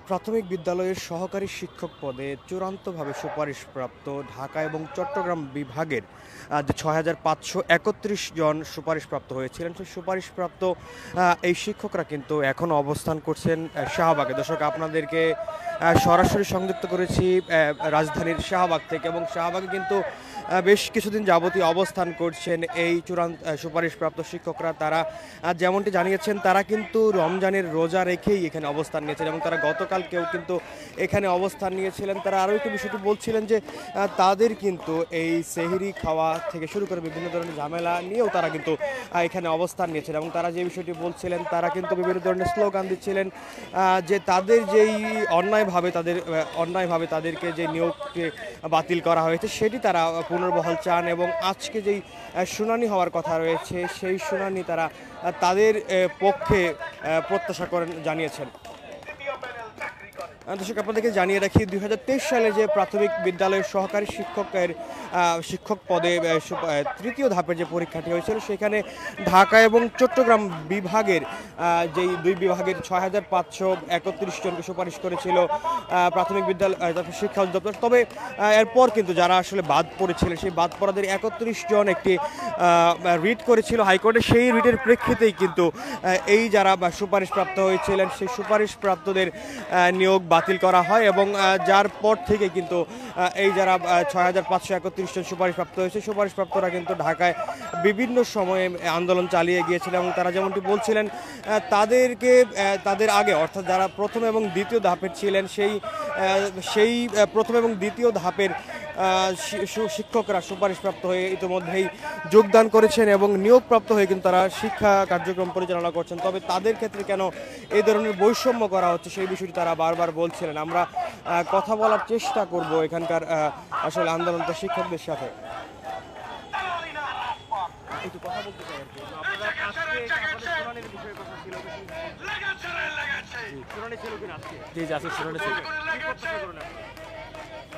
প্রাথমিক বিদ্যালয়ের সহকারী শিক্ষক পদে চূড়ান্তভাবে সুপারিশপ্রাপ্ত ঢাকা এবং চট্টগ্রাম বিভাগের যে ৬,৫৩১ জন সুপারিশপ্রাপ্ত হয়েছিলেন, সেই সুপারিশপ্রাপ্ত এই শিক্ষকরা কিন্তু এখনও অবস্থান করছেন শাহবাগে। দর্শক, আপনাদেরকে সরাসরি সংযুক্ত করেছি রাজধানীর শাহবাগ থেকে, এবং শাহবাগে কিন্তু বেশ কিছুদিন যাবতীয় অবস্থান করছেন এই সুপারিশপ্রাপ্ত শিক্ষকরা। তারা যেমনটি জানিয়েছেন, তারা কিন্তু রমজানের রোজা রেখেই এখানে অবস্থান নিয়েছেন এবং তারা গতকালকেও কিন্তু এখানে অবস্থান নিয়েছিলেন। তারা আরও একটি বিষয়টি বলছিলেন যে তাদের কিন্তু এই সেহরি খাওয়া থেকে শুরু করে বিভিন্ন ধরনের ঝামেলা নিয়েও তারা কিন্তু এখানে অবস্থান নিয়েছিলেন, এবং তারা যে বিষয়টি বলছিলেন, তারা কিন্তু বিভিন্ন ধরনের স্লোগান দিচ্ছিলেন যে তাদের যেই অন্যায়ভাবে তাদেরকে যে নিয়োগকে বাতিল করা হয়েছে সেটি তারা পুনর্বহাল চান, এবং আজকে যেই শুনানি হওয়ার কথা রয়েছে সেই শুনানি তারা তাদের পক্ষে প্রত্যাশা জানিয়েছেন। দর্শক, আপনাদেরকে জানিয়ে রাখি, ২০২৩ সালে যে প্রাথমিক বিদ্যালয়ের সহকারী শিক্ষক পদে তৃতীয় ধাপের যে পরীক্ষাটি হয়েছিল, সেখানে ঢাকা এবং চট্টগ্রাম বিভাগের যেই দুই বিভাগের ৬,৫৩১ জনকে সুপারিশ করেছিল প্রাথমিক বিদ্যালয় শিক্ষা অধিদপ্তর। তবে এরপর কিন্তু যারা আসলে বাদ পড়েছিলেন, সেই বাদ পড়াদের ৩১ জন একটি রিট করেছিল হাইকোর্টে। সেই রিটের প্রেক্ষিতেই কিন্তু এই যারা সুপারিশপ্রাপ্ত হয়েছিলেন সেই সুপারিশপ্রাপ্তদের নিয়োগ বাতিল করা হয়, এবং যার পর থেকে কিন্তু এই যারা ৬,৫৩১ জন সুপারিশপ্রাপ্ত হয়েছে, সুপারিশপ্রাপ্তরা কিন্তু ঢাকায় বিভিন্ন সময়ে আন্দোলন চালিয়ে গিয়েছিলেন, এবং তারা যেমনটি বলছিলেন তাদের আগে, অর্থাৎ যারা প্রথম এবং দ্বিতীয় ধাপের ছিলেন, সেই প্রথম এবং দ্বিতীয় ধাপের শিক্ষকরা সুপারিশপ্রাপ্ত হয়ে ইতিমধ্যেই যোগদান করেছেন এবং নিয়োগপ্রাপ্ত হয়ে কিন্তু তারা শিক্ষা কার্যক্রম পরিচালনা করছেন। তবে তাদের ক্ষেত্রে কেন এই ধরনের বৈষম্য করা হচ্ছে সেই বিষয়টি তারা বারবার বলছিলেন। আমরা কথা বলার চেষ্টা করব এখানকার আসলে আন্দোলনরত শিক্ষকদের সাথে। একটু কথা বলতে চাই আর কি। আপনারা আজকে আপনাদের শুনানির বিষয়ে কথা ছিল, শুনানি ছিল কিনা আজকে? জি, আজকে শুনানি ছিল। কি প্রত্যাশা করেন আপনি?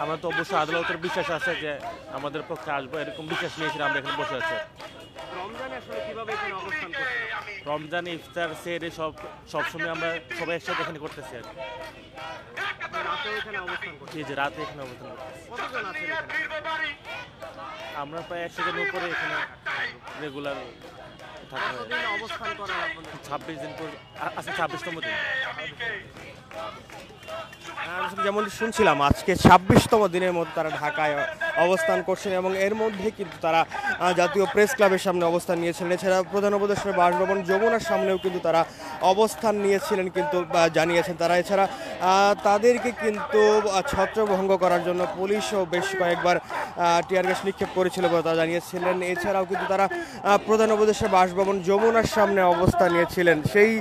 আমরা তো অবশ্যই আদালতের বিশ্বাস আছে যে আমাদের পক্ষে আসবো, এরকম বিশ্বাস নিয়েছিলাম। আমরা এখানে বসে আছি। রমজানে আসলে কিভাবে এখানে অবস্থান করছেন? রমজান, ইফতার, সেহরি সবসময় আমরা সবাই একসাথে এখানে করতেছি আর কি। রাতে এখানে অবস্থান করছেন? জি, রাতে এখানে অবস্থান করতেছি। কতজন আছেন এখানে? আমরা প্রায় ১০০ জনের উপরে এখানে রেগুলার থাকা হয়। কতদিন অবস্থান করেন আপনাদের? ২৬ দিন পর, আজকে ২৬তম দিন। যেমনটি শুনছিলাম, আজকে ২৬তম দিনের মধ্যে তারা ঢাকায় অবস্থান করছেন, এবং এর মধ্যে কিন্তু তারা জাতীয় প্রেস ক্লাবের সামনে অবস্থান নিয়েছিলেন। এছাড়া প্রধান উপদেষ্টার বাসভবন যমুনার সামনেও কিন্তু তারা অবস্থান নিয়েছিলেন, কিন্তু জানিয়েছেন তারা। এছাড়া তাদেরকে কিন্তু ছত্রভঙ্গ করার জন্য পুলিশও বেশ কয়েকবার টিয়ার গ্যাস নিক্ষেপ করেছিল বলে তারা জানিয়েছিলেন। এছাড়াও কিন্তু তারা প্রধান উপদেষ্টার বাসভবন যমুনার সামনে অবস্থান নিয়েছিলেন। সেই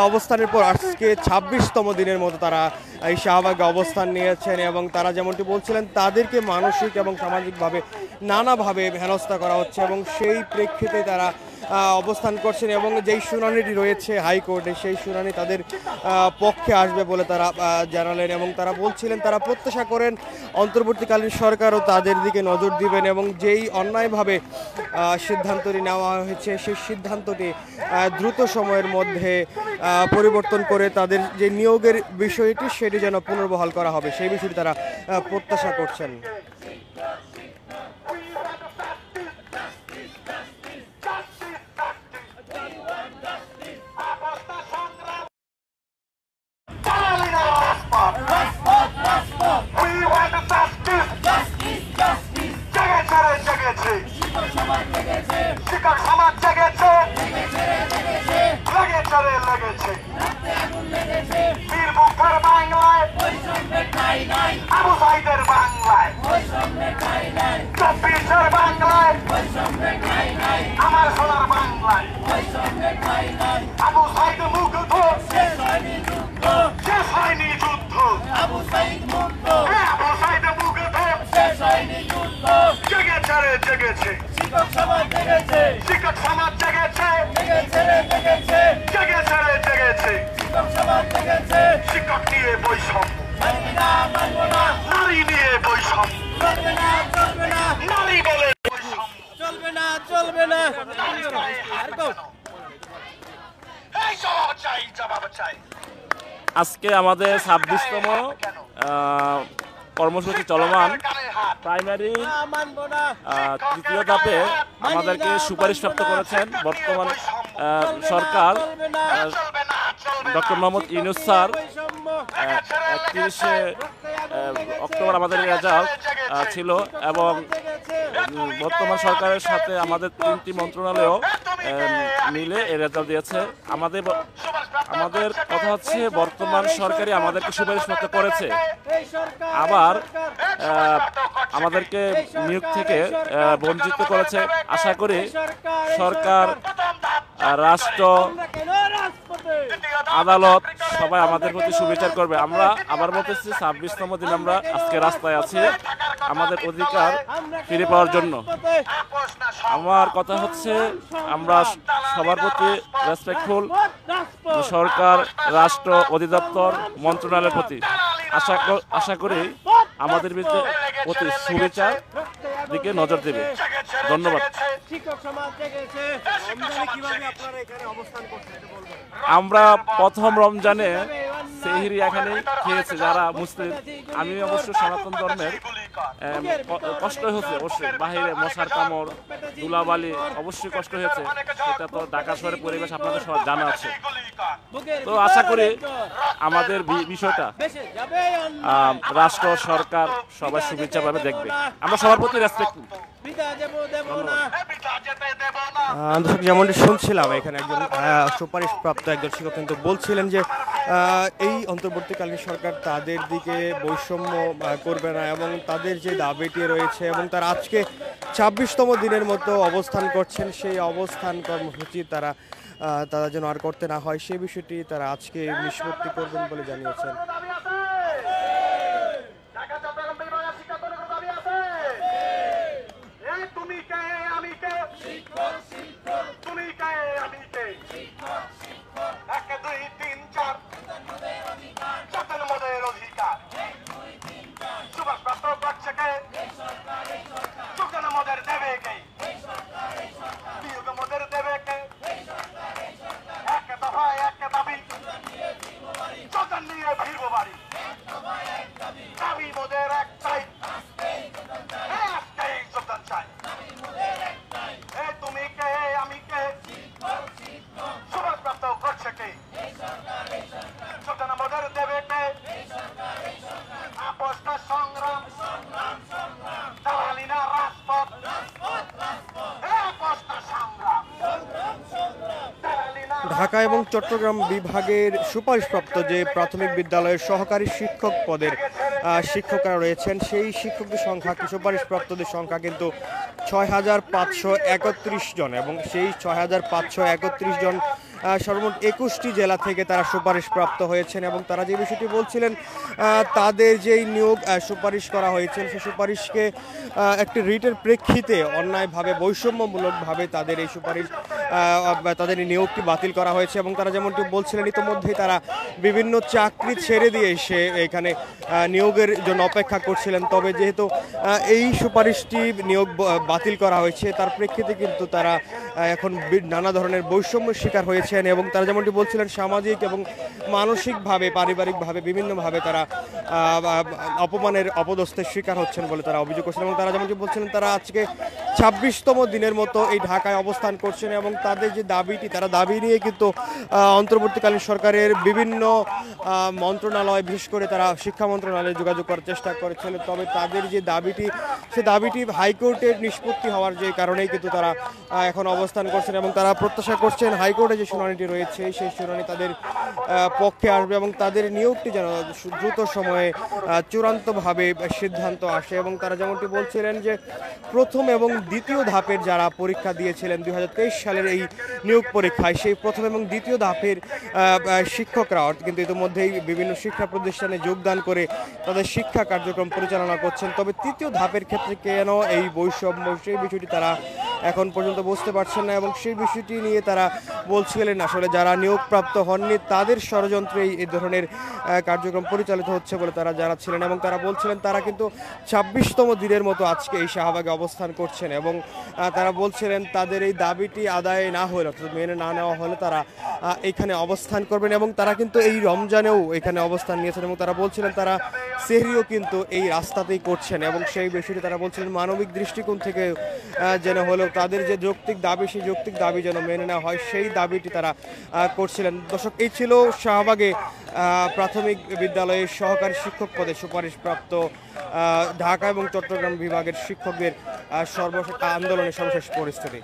অবস্থানের পর আজকে ২৬তম দিনের মতো তারা এই শাহবাগে অবস্থান নিয়েছেন, এবং তারা যেমনটি বলছিলেন তাদেরকে মানসিক এবং সামাজিকভাবে নানাভাবে হেনস্থা করা হচ্ছে, এবং সেই প্রেক্ষিতে তারা অবস্থান করছেন। এবং যেই শুনানিটি রয়েছে হাইকোর্টে, সেই শুনানি তাদের পক্ষে আসবে বলে তারা জানালেন, এবং তারা বলছিলেন তারা প্রত্যাশা করেন অন্তর্বর্তীকালীন সরকারও তাদের দিকে নজর দিবেন, এবং যেই অন্যায়ভাবে সিদ্ধান্তটি নেওয়া হয়েছে সেই সিদ্ধান্তটি দ্রুত সময়ের মধ্যে পরিবর্তন করে তাদের যে নিয়োগের বিষয়টি সেটি যেন পুনর্বহাল করা হবে, সেই বিষয়টি তারা প্রত্যাশা করছেন। শিক্ষক সমাজ জেগেছে, লেগেছে বীরবুকের বাংলায়, আবু সাইদের বাংলায়, ২৪-এর বাংলায়, আমার সোনার বাংলায়, আবু সাইদ মুগ্ধ, শেষ হয়নি যুদ্ধ, আবু সাইদ মুগ্ধ, জেগেছে রে জেগেছে, শিক্ষক সমাজ জেগেছে, জেগেছে রে জেগেছে, শিক্ষক নিয়ে বৈষম্য, নারী নিয়ে বৈষম্য, নারী বলে চলবে না। এই জবাব চাই, জবাব চাই। আজকে আমাদের 26তম কর্মসূচি চলমান। প্রাইমারি তৃতীয় ধাপে আমাদেরকে সুপারিশপ্রাপ্ত করেছেন বর্তমান সরকার, ডক্টর মোহাম্মদ ইউনূস স্যার। 31শে অক্টোবর আমাদের রেজাল্ট ছিল এবং বর্তমান সরকারের সাথে আমাদের 3টি মন্ত্রণালয়ও মিলে এই রেজাল্ট দিয়েছে। আমাদের কথা হচ্ছে বর্তমান সরকারই আমাদেরকে সুপারিশপ্রাপ্ত করেছে, আবার আমাদেরকে নিয়োগ থেকে বঞ্চিত করেছে। আশা করি সরকার, রাষ্ট্র, আদালত সবাই আমাদের প্রতি সুবিচার করবে। আমরা আবার বলতেছি 26তম দিন আমরা আজকে রাস্তায় আছি আমাদের অধিকার ফিরে পাওয়ার জন্য। আমার কথা হচ্ছে আমরা সবার প্রতি রেসপেক্টফুল, সরকার, রাষ্ট্র, অধিদপ্তর, মন্ত্রণালয়ের প্রতি আশা করি আমাদের প্রতি সুবিচার দিকে নজর দেবে। ধন্যবাদ। আমরা প্রথম রমজানে সেহরি এখানে খেয়েছি যারা মুসলিম। আমি অবশ্য সনাতন ধর্মের, কষ্ট হয়েছে অবশ্যই, বাহিরে মশার কামড়, ধুলাবালি অবশ্যই কষ্ট হয়েছে। সেটা তো ঢাকা শহরের পরিবেশ আপনাদের সবার জানা আছে। তো আশা করি আমাদের বিষয়টা রাষ্ট্র, সরকার সবাই সুবিচারভাবে দেখবে। আমরা সবার প্রতি রেসপেক্ট। দর্শক, যেমনটি শুনছিলাম এখানে একজন সুপারিশপ্রাপ্ত একজন শিক্ষক কিন্তু বলছিলেন যে এই অন্তর্বর্তীকালীন সরকার তাদের দিকে বৈষম্য করবে না এবং তাদের যে দাবিটি রয়েছে এবং তারা আজকে 26তম দিনের মতো অবস্থান করছেন, সেই অবস্থান কর্মসূচি তারা যেন আর করতে না হয় সেই বিষয়টি তারা আজকে নিষ্পত্তি করবেন বলে জানিয়েছেন। ঢাকা এবং চট্টগ্রাম বিভাগের সুপারিশপ্রাপ্ত যে প্রাথমিক বিদ্যালয়ের সহকারী শিক্ষক পদের শিক্ষকরা রয়েছেন, সেই শিক্ষকদের সংখ্যা, সুপারিশপ্রাপ্তদের সংখ্যা কিন্তু 6531 জন এবং সেই 6531 জন সর্বমোট 21টি জেলা থেকে তারা সুপারিশপ্রাপ্ত হয়েছেন এবং তারা যে বিষয়টি বলছিলেন তাদের যেই নিয়োগ সুপারিশ করা হয়েছে সেই সুপারিশকে একটি রিটের প্রেক্ষিতে অন্যায়ভাবে, বৈষম্যমূলকভাবে তাদের এই সুপারিশ, তাদের এই নিয়োগটি বাতিল করা হয়েছে এবং তারা যেমনটি বলছিলেন ইতিমধ্যেই তারা বিভিন্ন চাকরি ছেড়ে দিয়ে এসে এখানে নিয়োগের জন্য অপেক্ষা করছিলেন। তবে যেহেতু এই সুপারিশটি নিয়োগ বাতিল করা হয়েছে তার প্রেক্ষিতে কিন্তু তারা এখন নানা ধরনের বৈষম্যের শিকার হয়েছেন এবং তারা যেমনটি বলছিলেন সামাজিক এবং মানসিকভাবে, পারিবারিকভাবে বিভিন্নভাবে তারা অপমানের, অপদস্থের শিকার হচ্ছেন বলে তারা অভিযোগ করছেন এবং তারা যেমনটি বলছিলেন তারা আজকে 26তম দিনের মতো এই ঢাকায় অবস্থান করছেন এবং তাদের যে দাবিটি, তারা দাবি নিয়ে কিন্তু অন্তর্বর্তীকালীন সরকারের বিভিন্ন মন্ত্রণালয়, বিশেষ করে তারা শিক্ষা মন্ত্রণালয়ে যোগাযোগ করার চেষ্টা করেছিলেন। তবে তাদের যে দাবিটি, সে দাবিটি হাইকোর্টের নিষ্পত্তি হওয়ার যে কারণেই কিন্তু তারা এখন অবস্থান করছেন এবং তারা প্রত্যাশা করছেন হাইকোর্টে যে শুনানিটি রয়েছে সেই শুনানি তাদের পক্ষে আসবে এবং তাদের নিয়োগটি যেন দ্রুত সময়ে চূড়ান্তভাবে সিদ্ধান্ত আসে। এবং তারা যেমনটি বলছিলেন যে প্রথম এবং দ্বিতীয় ধাপের যারা পরীক্ষা দিয়েছিলেন 2023 সালের এই নিয়োগ পরীক্ষায়, সেই প্রথম এবং দ্বিতীয় ধাপের শিক্ষকরা কিন্তু ইতিমধ্যেই বিভিন্ন শিক্ষা প্রতিষ্ঠানে যোগদান করে তাদের শিক্ষা কার্যক্রম পরিচালনা করছেন। তবে তৃতীয় ধাপের ক্ষেত্রে কেন এই বৈষম্য, সেই বিষয়টি তারা এখন পর্যন্ত বুঝতে পারছেন না এবং সেই বিষয়টি নিয়ে তারা বলছিলেন আসলে যারা নিয়োগপ্রাপ্ত হননি তাদের ষড়যন্ত্রে এই ধরনের কার্যক্রম পরিচালিত হচ্ছে বলে তারা জানাচ্ছিলেন এবং তারা বলছিলেন তারা কিন্তু 26তম দিনের মতো আজকে এই শাহবাগে অবস্থান করছেন এবং তারা বলছিলেন তাদের এই দাবিটি আদায় না হলে অর্থাৎ মেনে না নেওয়া হলে তারা এখানে অবস্থান করবেন এবং তারা কিন্তু এই রমজানেও এখানে অবস্থান নিয়েছেন এবং তারা বলছিলেন তারা সেহরিও কিন্তু এই রাস্তাতেই করছেন এবং সেই বিষয়টি তারা বলছিলেন মানবিক দৃষ্টিকোণ থেকে যেন হলেও তাদের যে যৌক্তিক দাবি সেই যৌক্তিক দাবি যেন মেনে নেওয়া হয় সেই দাবিটি তারা করছিলেন। দর্শক, এই ছিল শাহবাগে প্রাথমিক বিদ্যালয়ের সহকারী শিক্ষক পদে সুপারিশপ্রাপ্ত ঢাকা এবং চট্টগ্রাম বিভাগের শিক্ষকদের আন্দোলনের সর্বশেষ পরিস্থিতি।